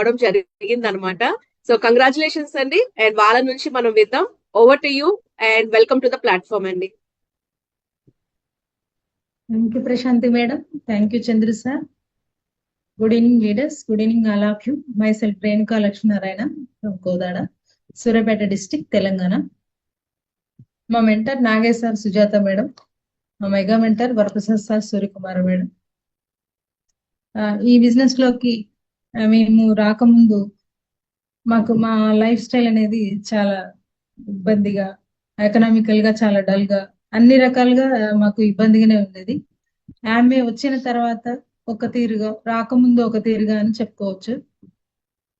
రావడం జరిగింది అనమాట. సో కంగ్రాచులేషన్స్ అండి, అండ్ వాళ్ళ నుంచి మనం విద్దాం. Over to you and welcome to the platform అండి. Thank you, Prashanti madam. Thank you, Chandru sir. Good evening, leaders. Good evening, all of you. Myself, Renuka Lakshmi Narayana from Kodada, Surapeta district, Telangana. మా mentor Nageshwar Sujatha madam, మా mega mentor Varaprasad sir Suryakumar madam. ఈ business లోకి మేము రాకముందు మాకు మా life style అనేది చాలా ఇబ్బందిగా, ఎకనామికల్ గా చాలా డల్ గా, అన్ని రకాలుగా మాకు ఇబ్బందిగానే ఉండేది. ఆమె వచ్చిన తర్వాత ఒక తీరుగా, రాకముందు ఒక తీరుగా అని చెప్పుకోవచ్చు.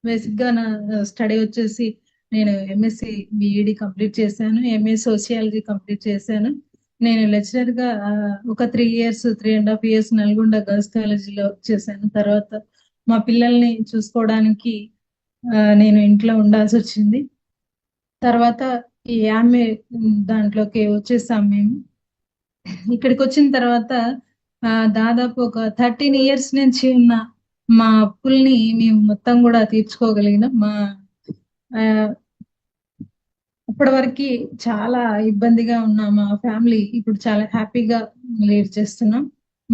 బేసిక్ గా నా స్టడీ వచ్చేసి నేను ఎంఎస్సి బిఈడి కంప్లీట్ చేశాను, ఎంఏ సోషియాలజీ కంప్లీట్ చేశాను. నేను లెక్చరర్ గా ఒక 3.5 years నల్గొండ గర్ల్స్ కాలేజీలో వర్క్ చేశాను. తర్వాత మా పిల్లల్ని చూసుకోవడానికి నేను ఇంట్లో ఉండాల్సి వచ్చింది. తర్వాత ఈ ఆమె దాంట్లోకి వచ్చేసాం మేము. ఇక్కడికి వచ్చిన తర్వాత దాదాపు ఒక 13 years నుంచి ఉన్న మా అప్పుల్ని మేము మొత్తం కూడా తీర్చుకోగలిగినాం. మా ఇప్పటి వరకు చాలా ఇబ్బందిగా ఉన్న మా ఫ్యామిలీ ఇప్పుడు చాలా హ్యాపీగా లీడ్ చేస్తున్నాం.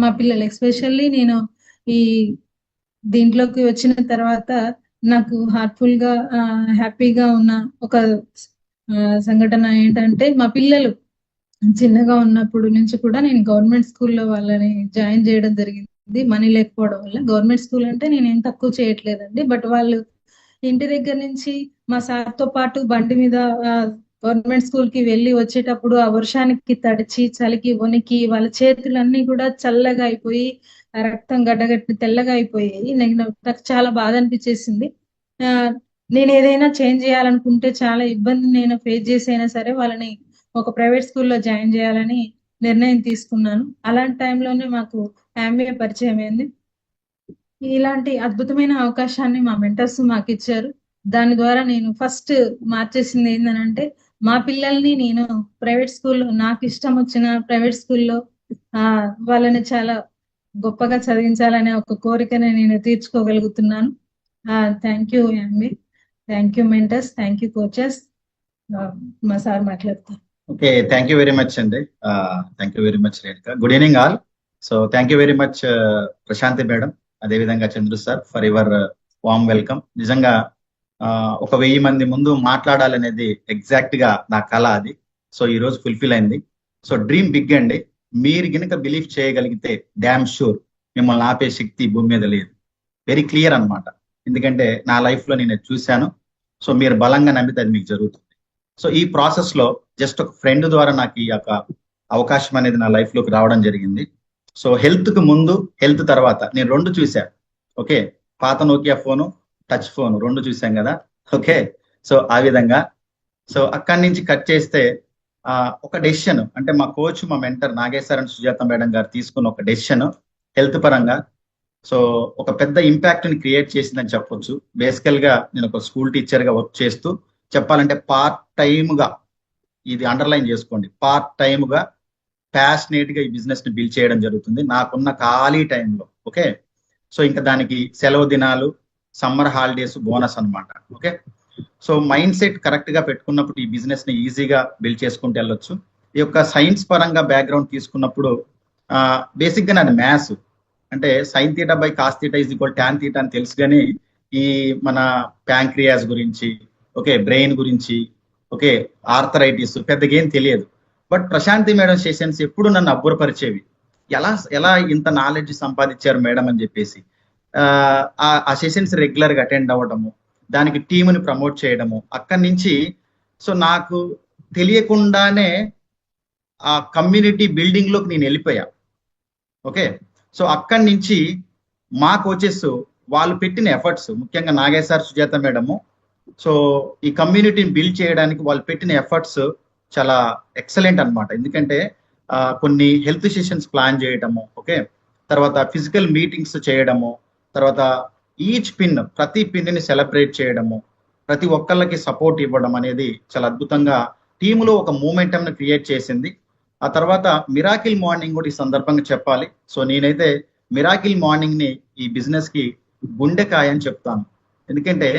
మా పిల్లలు ఎస్పెషల్లీ నేను ఈ దీంట్లోకి వచ్చిన తర్వాత నాకు హార్ట్ఫుల్ గా హ్యాపీగా ఉన్న ఒక సంఘటన ఏంటంటే, మా పిల్లలు చిన్నగా ఉన్నప్పుడు నుంచి కూడా నేను గవర్నమెంట్ స్కూల్లో వాళ్ళని జాయిన్ చేయడం జరిగింది. మనీ లేకపోవడం వల్ల. గవర్నమెంట్ స్కూల్ అంటే నేను ఏం తక్కువ చేయట్లేదండి, బట్ వాళ్ళు ఇంటి దగ్గర నుంచి మా సార్తో పాటు బండి మీద గవర్నమెంట్ స్కూల్ కి వెళ్ళి వచ్చేటప్పుడు ఆ వర్షానికి తడిచి చలికి వణికి వాళ్ళ చేతులన్నీ కూడా చల్లగా అయిపోయి రక్తం గడ్డగట్టి తెల్లగా అయిపోయాయి. నాకు చాలా బాధ అనిపించేసింది. నేను ఏదైనా చేంజ్ చేయాలనుకుంటే చాలా ఇబ్బంది నేను ఫేస్ చేసైనా సరే వాళ్ళని ఒక ప్రైవేట్ స్కూల్లో జాయిన్ చేయాలని నిర్ణయం తీసుకున్నాను. అలాంటి టైంలోనే మాకు ఎంబీఏ పరిచయం అయింది. ఇలాంటి అద్భుతమైన అవకాశాన్ని మా మెంటర్స్ మాకు ఇచ్చారు. దాని ద్వారా నేను ఫస్ట్ మార్చేసింది ఏంటంటే, మా పిల్లల్ని నేను ప్రైవేట్ స్కూల్లో, నాకు ఇష్టం వచ్చిన ప్రైవేట్ స్కూల్లో వాళ్ళని చాలా గొప్పగా చదివించాలనే ఒక కోరికని నేను తీర్చుకోగలుగుతున్నాను. Thank you MB, thank you mentors, thank you coaches. మా సార్ మాట్లాడతారు. Okay, thank you very much అండి. Thank you very much Renuka. Good evening all. So thank you very much Prashanti madam, అదేవిధంగా Chandru sir for your warm welcome. నిజంగా ఒక 1000 మంది ముందు మాట్లాడాలనేది exact గా నా కళ అది. సో ఈ రోజు ఫుల్ఫిల్ అయింది. సో డ్రీమ్ బిగ్ అండి. మీరు గనుక బిలీవ్ చేయగలిగితే డ్యామ్ షూర్ మిమ్మల్ని ఆపే శక్తి భూమి మీద లేదు. వెరీ క్లియర్ అనమాట. ఎందుకంటే నా లైఫ్ లో నేను చూశాను. సో మీరు బలంగా నమ్మితే అది మీకు జరుగుతుంది. సో ఈ ప్రాసెస్ లో జస్ట్ ఒక ఫ్రెండ్ ద్వారా నాకు ఈ యొక్క అవకాశం అనేది నా లైఫ్ లోకి రావడం జరిగింది. సో హెల్త్ కు ముందు, హెల్త్ తర్వాత నేను 2 చూశాను. ఓకే, పాత నోకియా ఫోను, టచ్ ఫోన్ 2 చూసాం కదా. ఓకే, సో ఆ విధంగా సో అక్కడి నుంచి కట్ చేస్తే ఒక డెసిషన్, అంటే మా కోచ్, మా mentor Nageshwar and Sujatha madam గారు తీసుకున్న ఒక డెసిషన్ హెల్త్ పరంగా సో ఒక పెద్ద ఇంపాక్ట్ ని క్రియేట్ చేసిందని చెప్పొచ్చు. బేసికల్ గా నేను ఒక స్కూల్ టీచర్ గా వర్క్ చేస్తూ, చెప్పాలంటే పార్ట్ టైమ్ గా, ఇది అండర్లైన్ చేసుకోండి, పార్ట్ టైమ్ గా ప్యాషనేట్ గా ఈ బిజినెస్ ని బిల్డ్ చేయడం జరుగుతుంది నాకున్న ఖాళీ టైంలో. ఓకే, సో ఇంకా దానికి సెలవు దినాలు, సమ్మర్ హాలిడేస్ బోనస్ అనమాట. Okay, so mind set correct గా పెట్టుకున్నప్పుడు ఈ బిజినెస్ ని ఈజీగా బిల్డ్ చేసుకుంటూ వెళ్ళొచ్చు. ఈ యొక్క సైన్స్ పరంగా బ్యాక్గ్రౌండ్ తీసుకున్నప్పుడు బేసిక్ గా నాది మ్యాథ్స్, అంటే sine theta by cos theta is equal tan theta అని తెలుసు. కానీ ఈ మన ప్యాంక్రియాస్ గురించి, ఓకే, బ్రెయిన్ గురించి, ఓకే, ఆర్థరైటిస్ పెద్దగా ఏం తెలియదు. బట్ ప్రశాంతి మేడం సెషన్స్ ఎప్పుడు నన్ను అబ్బురపరిచేవి. ఎలా ఇంత నాలెడ్జ్ సంపాదించారు మేడం అని చెప్పేసి. ఆ సెషన్స్ రెగ్యులర్ గా అటెండ్ అవ్వడము, దానికి టీముని ప్రమోట్ చేయడము, అక్కడి నుంచి సో నాకు తెలియకుండానే ఆ కమ్యూనిటీ బిల్డింగ్ లోకి నేను వెళ్ళిపోయా. ఓకే, సో అక్కడి నుంచి మా కోచెస్ వాళ్ళు పెట్టిన ఎఫర్ట్స్, ముఖ్యంగా నాగేశ్వర్ సుజాత మేడము, సో ఈ కమ్యూనిటీని బిల్డ్ చేయడానికి వాళ్ళు పెట్టిన ఎఫర్ట్స్ చాలా ఎక్సలెంట్ అనమాట. ఎందుకంటే కొన్ని హెల్త్ సెషన్స్ ప్లాన్ చేయడము, ఓకే, తర్వాత ఫిజికల్ మీటింగ్స్ చేయడము, తర్వాత ఈచ్ పిన్, ప్రతి పిన్ని సెలబ్రేట్ చేయడము, ప్రతి ఒక్కళ్ళకి సపోర్ట్ ఇవ్వడం అనేది చాలా అద్భుతంగా టీములో ఒక మూమెంటంని క్రియేట్ చేసింది. ఆ తర్వాత మిరాకిల్ మార్నింగ్ కూడా ఈ సందర్భంగా చెప్పాలి. సో నేనైతే మిరాకిల్ మార్నింగ్ ని ఈ బిజినెస్ కి గుండెకాయ అని చెప్తాను. ఎందుకంటే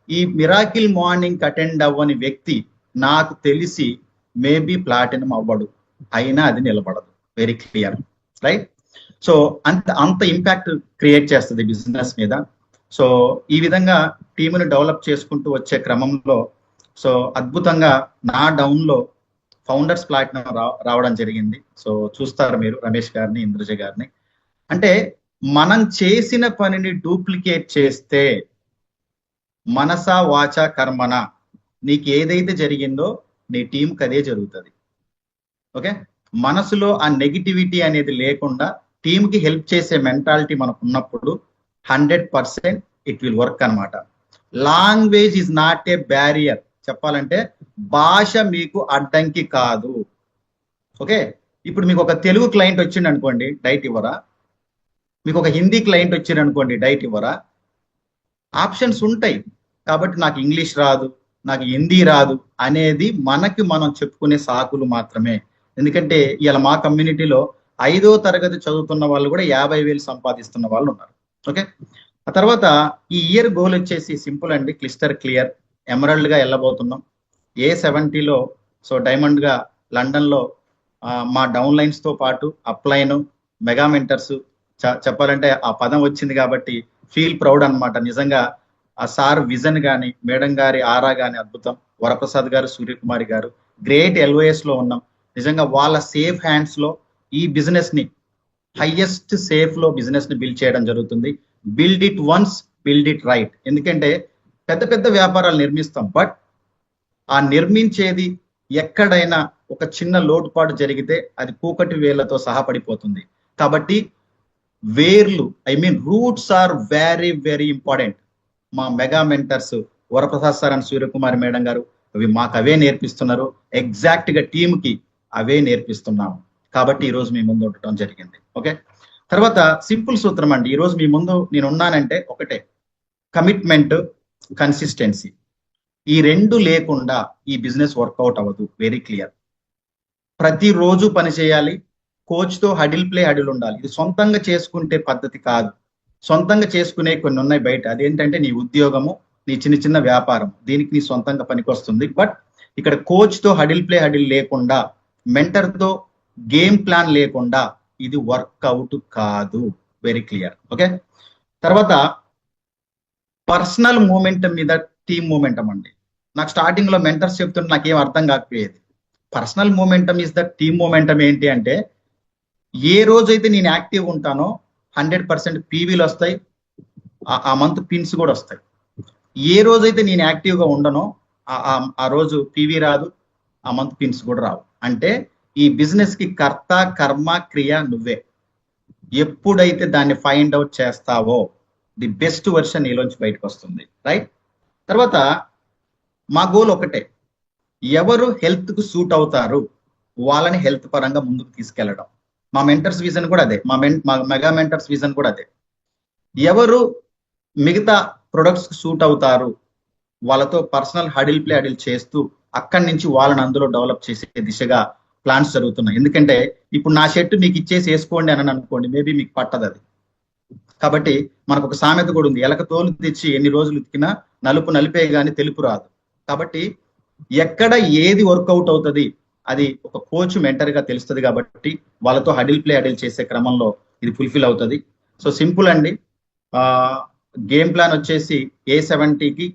ఈ మిరాకిల్ మార్నింగ్ అటెండ్ అవ్వని వ్యక్తి నాకు తెలిసి మేబీ ప్లాటినం అవ్వడు, అయినా అది నిలబడదు. Very clear, right? సో అంత ఇంపాక్ట్ క్రియేట్ చేస్తుంది బిజినెస్ మీద. సో ఈ విధంగా టీముని డెవలప్ చేసుకుంటూ వచ్చే క్రమంలో సో అద్భుతంగా నా డౌన్లో ఫౌండర్స్ ప్లాటినం రావడం జరిగింది. సో చూస్తారు మీరు రమేష్ గారిని, ఇంద్రజ గారిని. అంటే మనం చేసిన పనిని డూప్లికేట్ చేస్తే మనస వాచ కర్మన నీకు ఏదైతే జరిగిందో నీ టీంకి అదే జరుగుతుంది. ఓకే, మనసులో ఆ నెగిటివిటీ అనేది లేకుండా టీంకి హెల్ప్ చేసే మెంటాలిటీ మనకు ఉన్నప్పుడు 100% ఇట్ విల్ వర్క్ అనమాట. Language is not a barrier. చెప్పాలంటే భాష మీకు అడ్డంకి కాదు. ఓకే, ఇప్పుడు మీకు ఒక తెలుగు క్లయింట్ వచ్చింది అనుకోండి, డైట్ ఇవ్వరా? మీకు ఒక హిందీ క్లయింట్ వచ్చింది అనుకోండి, డైట్ ఇవ్వరా? ఆప్షన్స్ ఉంటాయి. కాబట్టి నాకు ఇంగ్లీష్ రాదు, నాకు హిందీ రాదు అనేది మనకి మనం చెప్పుకునే సాకులు మాత్రమే. ఎందుకంటే ఇలా మా కమ్యూనిటీలో 5వ తరగతి చదువుతున్న వాళ్ళు కూడా 50,000 సంపాదిస్తున్న వాళ్ళు ఉన్నారు. ఓకే, ఆ తర్వాత ఈ ఇయర్ గోల్ వచ్చేసి సింపుల్ అండి, క్లిస్టర్ క్లియర్. ఎమరల్డ్ గా వెళ్ళబోతున్నాం. A70లో సో డైమండ్ గా లండన్ లో మా డౌన్ లైన్స్ తో పాటు అప్లైన్ మెగా మెంటర్స్ చెప్పాలంటే ఆ పదం వచ్చింది కాబట్టి ఫీల్ ప్రౌడ్ అన్నమాట. నిజంగా ఆ సార్ విజన్ కానీ, మేడం గారి ఆరా కానీ అద్భుతం. వరప్రసాద్ గారు, సూర్యకుమారి గారు గ్రేట్ LOS లో ఉన్నాం. నిజంగా వాళ్ళ సేఫ్ హ్యాండ్స్ లో ఈ బిజినెస్ ని హైయెస్ట్ సేఫ్ లో బిజినెస్ ని బిల్డ్ చేయడం జరుగుతుంది. Build it once, build it right. ఎందుకంటే పెద్ద పెద్ద వ్యాపారాలు నిర్మిస్తాం, బట్ ఆ నిర్మించేది ఎక్కడైనా ఒక చిన్న లోటుపాటు జరిగితే అది కూకటి వేళ్లతో సహా పడిపోతుంది. కాబట్టి వేర్లు, roots are very very important. మా mega mentors Varaprasad sir and Suryakumari madam garu మాకు అవే నేర్పిస్తున్నారు. ఎగ్జాక్ట్ గా టీమ్ కి అవే నేర్పిస్తున్నాము. కాబట్టి ఈ రోజు మీ ముందు ఉండటం జరిగింది. ఓకే, తర్వాత సింపుల్ సూత్రం అండి. ఈ రోజు మీ ముందు నేను ఉన్నానంటే ఒకటే, కమిట్మెంట్, కన్సిస్టెన్సీ. ఈ రెండు లేకుండా ఈ బిజినెస్ వర్కౌట్ అవ్వదు. Very clear. ప్రతిరోజు పని చేయాలి. కోచ్ తో హడిల్ ప్లే హడిల్ ఉండాలి. ఇది సొంతంగా చేసుకుంటే పద్ధతి కాదు. సొంతంగా చేసుకునే కొన్ని ఉన్నాయి బయట. అదేంటంటే నీ ఉద్యోగము, నీ చిన్న చిన్న వ్యాపారం, దీనికి నీ సొంతంగా పనికొస్తుంది. బట్ ఇక్కడ కోచ్ తో హడిల్ ప్లే హడిల్ లేకుండా, మెంటర్ తో గేమ్ ప్లాన్ లేకుండా ఇది వర్కౌట్ కాదు. Very clear. ఓకే, తర్వాత పర్సనల్ మూమెంటం మీద టీమ్ మూమెంటం అండి. నాకు స్టార్టింగ్ లో మెంటర్స్ చెప్తుంటే నాకేం అర్థం కాకపోయేది. Personal momentum is the team momentum. ఏంటి అంటే ఏ రోజైతే నేను యాక్టివ్ ఉంటానో 100% పీవీలు వస్తాయి, ఆ మంత్ పిన్స్ కూడా వస్తాయి. ఏ రోజైతే నేను యాక్టివ్గా ఉండనో ఆ రోజు పీవీ రాదు, ఆ మంత్ పిన్స్ కూడా రావు. అంటే ఈ బిజినెస్ కి కర్త, కర్మ, క్రియ నువ్వే. ఎప్పుడైతే దాన్ని ఫైండ్ అవుట్ చేస్తావో ది బెస్ట్ వర్షన్ నీలోంచి బయటకు వస్తుంది. రైట్? తర్వాత మా గోల్ ఒకటే, ఎవరు హెల్త్ కు సూట్ అవుతారు వాళ్ళని హెల్త్ పరంగా ముందుకు తీసుకెళ్లడం. మా మెంటర్స్ విజన్ కూడా అదే, మా మెగా మెంటర్స్ విజన్ కూడా అదే. ఎవరు మిగతా ప్రొడక్ట్స్ కు సూట్ అవుతారు వాళ్ళతో పర్సనల్ హడిల్ ప్లే హడిల్ చేస్తూ అక్కడి నుంచి వాళ్ళని అందులో డెవలప్ చేసే దిశగా ప్లాన్స్ జరుగుతున్నాయి. ఎందుకంటే ఇప్పుడు నా షర్ట్ మీకు ఇచ్చేసి వేసుకోండి అని అనుకోండి, మేబీ మీకు పట్టదు అది. కాబట్టి మనకు ఒక సామెత కూడా ఉంది, ఎలక తోలు తెచ్చి ఎన్ని రోజులు ఉతికినా నలుపు నలిపే గాని తెలుపు రాదు. కాబట్టి ఎక్కడ ఏది వర్కౌట్ అవుతుంది అది ఒక కోచ్ మెంటర్ గా తెలుస్తుంది. కాబట్టి వాళ్ళతో హడిల్ ప్లే హడిల్ చేసే క్రమంలో ఇది ఫుల్ఫిల్ అవుతుంది. సో సింపుల్ అండి. గేమ్ ప్లాన్ వచ్చేసి A70కి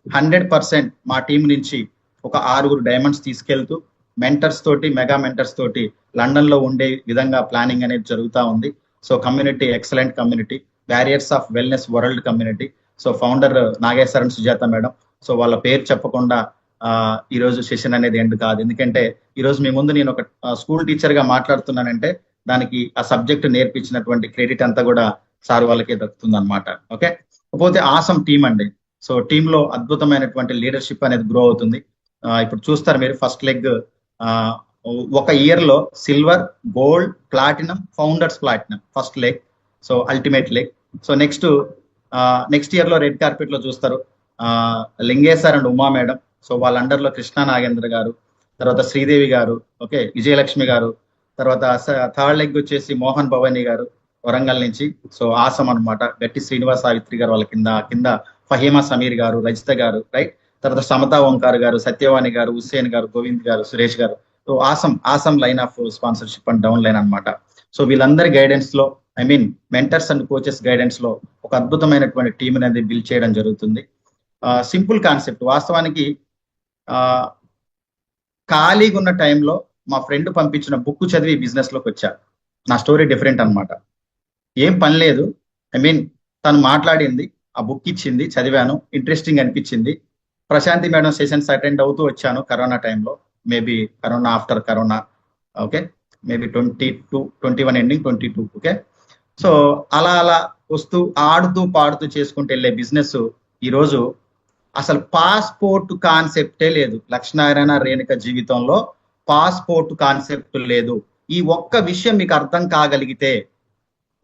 100% మా టీం నుంచి ఒక 6 డైమండ్స్ తీసుకెళ్తూ మెంటర్స్ తోటి, మెగా మెంటర్స్ తోటి లండన్ లో ఉండే విధంగా ప్లానింగ్ అనేది జరుగుతూ ఉంది. So community excellent community, barriers of wellness world community. So founder Nageswaran Sujatha madam. So వాళ్ళ పేరు చెప్పకుండా ఈ రోజు సెషన్ అనేది ఎండ్ కాదు. ఎందుకంటే ఈ రోజు మీ ముందు నేను ఒక స్కూల్ టీచర్ గా మాట్లాడుతున్నానంటే దానికి ఆ సబ్జెక్ట్ నేర్పించినటువంటి క్రెడిట్ అంతా కూడా సార్ వాళ్ళకే దక్కుతుంది అనమాట. ఓకే, కాకపోతే ఆసమ్ టీమ్ అండి. సో టీమ్ లో అద్భుతమైనటువంటి లీడర్షిప్ అనేది గ్రో అవుతుంది. ఇప్పుడు చూస్తారు మీరు, ఫస్ట్ లెగ్ ఒక ఇయర్ లో silver, gold, platinum, founders platinum first leg. So ultimate leg. So next year లో రెడ్ కార్పెట్ లో చూస్తారు Lingeshwar and Uma madam. So వాళ్ళ అండర్ లో కృష్ణా నాగేంద్ర గారు, తర్వాత శ్రీదేవి గారు, ఓకే, విజయలక్ష్మి గారు, తర్వాత థర్డ్ లెగ్ వచ్చేసి మోహన్ భవానీ గారు వరంగల్ నుంచి. సో ఆసం అనమాట. గట్టి శ్రీనివాస్ సావిత్రి గారు వాళ్ళ కింద ఫహీమా సమీర్ గారు, రజిత గారు, రైట్, తర్వాత సమతా ఓంకార్ గారు, సత్యవాణి గారు, హుస్సేన్ గారు, గోవింద్ గారు, సురేష్ గారు. So awesome line of sponsorship and down line అన్నమాట. సో వీళ్ళందరి గైడెన్స్ లో, I mean mentors and coaches guidance లో ఒక అద్భుతమైనటువంటి టీం అనేది బిల్డ్ చేయడం జరుగుతుంది. Simple concept. వాస్తవానికి ఖాళీగా ఉన్న టైంలో మా ఫ్రెండ్ పంపించిన బుక్ చదివి బిజినెస్ లోకి వచ్చా. నా స్టోరీ డిఫరెంట్ అన్నమాట. ఏం పని లేదు, ఐ మీన్ తను మాట్లాడింది, ఆ బుక్ ఇచ్చింది, చదివాను, ఇంట్రెస్టింగ్ అనిపించింది. ప్రశాంతి మేడం సెషన్స్ అటెండ్ అవుతూ వచ్చాను కరోనా టైంలో, maybe corona after corona, okay, maybe 21 ending 22, okay. So అలా వస్తూ ఆడుతూ పాడుతూ చేసుకుంటూ వెళ్ళే బిజినెస్ ఈరోజు అసలు పాస్పోర్ట్ కాన్సెప్టే లేదు. లక్ష్మీనారాయణ రేణుక జీవితంలో పాస్పోర్ట్ కాన్సెప్ట్ లేదు. ఈ ఒక్క విషయం మీకు అర్థం కాగలిగితే,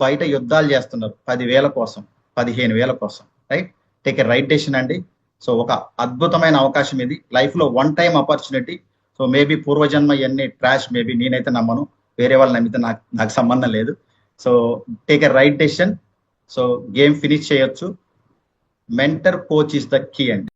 బయట యుద్ధాలు చేస్తున్నారు 10,000 కోసం, 15,000 కోసం, right? Take a right decision అండి. సో ఒక అద్భుతమైన అవకాశం ఇది, లైఫ్ లో one time opportunity. So maybe పూర్వజన్మ ఇవన్నీ ట్రాష్, మేబీ నేనైతే నమ్మను, వేరే వాళ్ళు నమ్మితే నాకు సంబంధం లేదు. So take a right decision. So game finish చేయొచ్చు. Mentor coach is the key అండి.